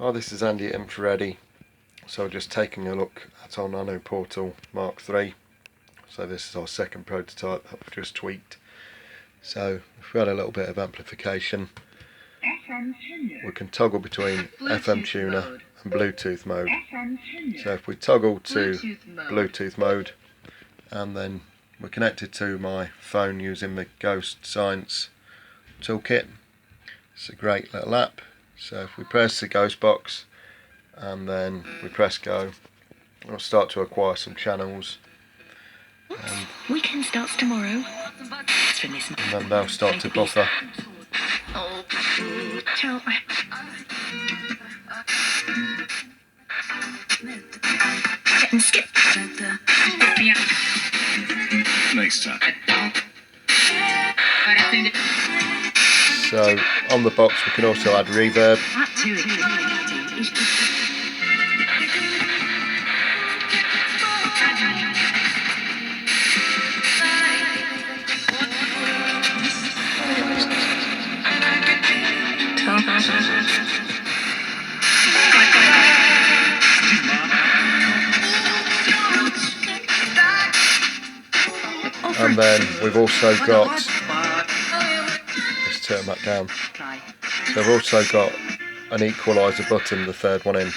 Hi, this is Andy at Infraready. So just taking a look at our Nanoportal Mark III. So this is our second prototype that we've just tweaked. So if we had a little bit of amplification, we can toggle between FM tuner and Bluetooth mode. So if we toggle to Bluetooth mode, and then we're connected to my phone using the Ghost Science toolkit. It's a great little app. So if we press the Ghost box and then we press go, it'll start to acquire some channels. Weekend starts tomorrow. And then they'll start to buffer. Next time. So on the box we can also add reverb. And then we've also got, let's turn that down, so we've also got an equaliser button, the third one in.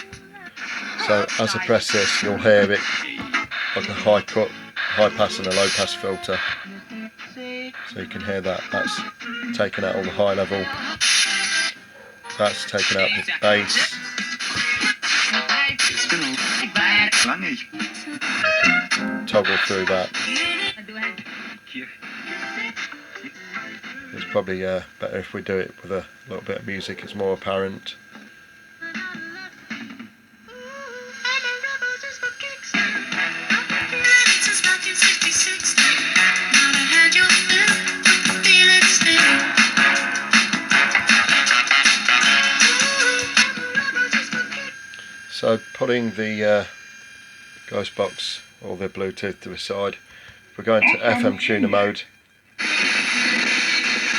So as I press this, you'll hear it like a high pass and a low pass filter. So you can hear that, that's taken out all the high level, that's taken out the bass. Toggle through that. It's probably better if we do it with a little bit of music, it's more apparent. So putting the Ghost box or the Bluetooth to the side, if we're going to FM tuner mode,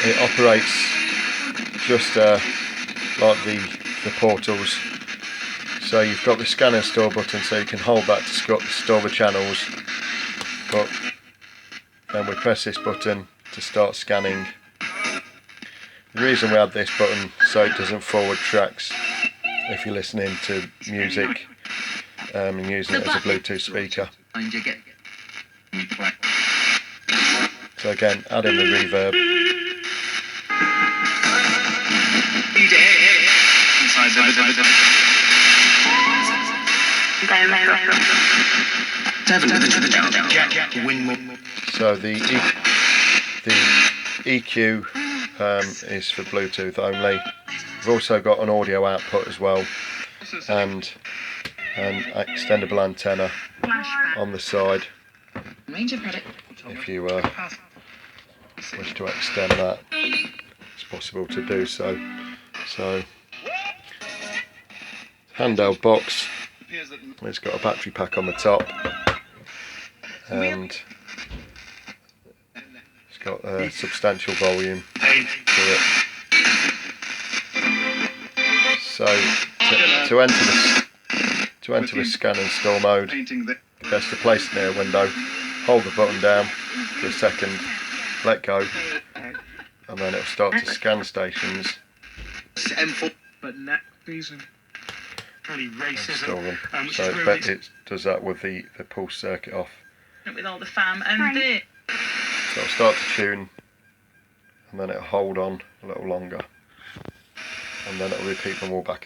it operates just like the portals. So you've got the scan and store button, so you can hold that to store the channels, but then we press this button to start scanning. The reason we add this button so it doesn't forward tracks if you're listening to music and using it as a Bluetooth speaker. So again, adding the reverb. So the EQ is for Bluetooth only. We've also got an audio output as well, and an extendable antenna on the side if you wish to extend that. It's possible to do so. So handheld box, it's got a battery pack on the top, and it's got a substantial volume to it. So to enter the scan and store mode, best to place it near a window, hold the button down for a second, let go, and then it'll start to scan stations. Install them. So it does that with the pulse circuit off. With all the fam and it. So it'll start to tune, and then it'll hold on a little longer, and then it'll repeat them all back.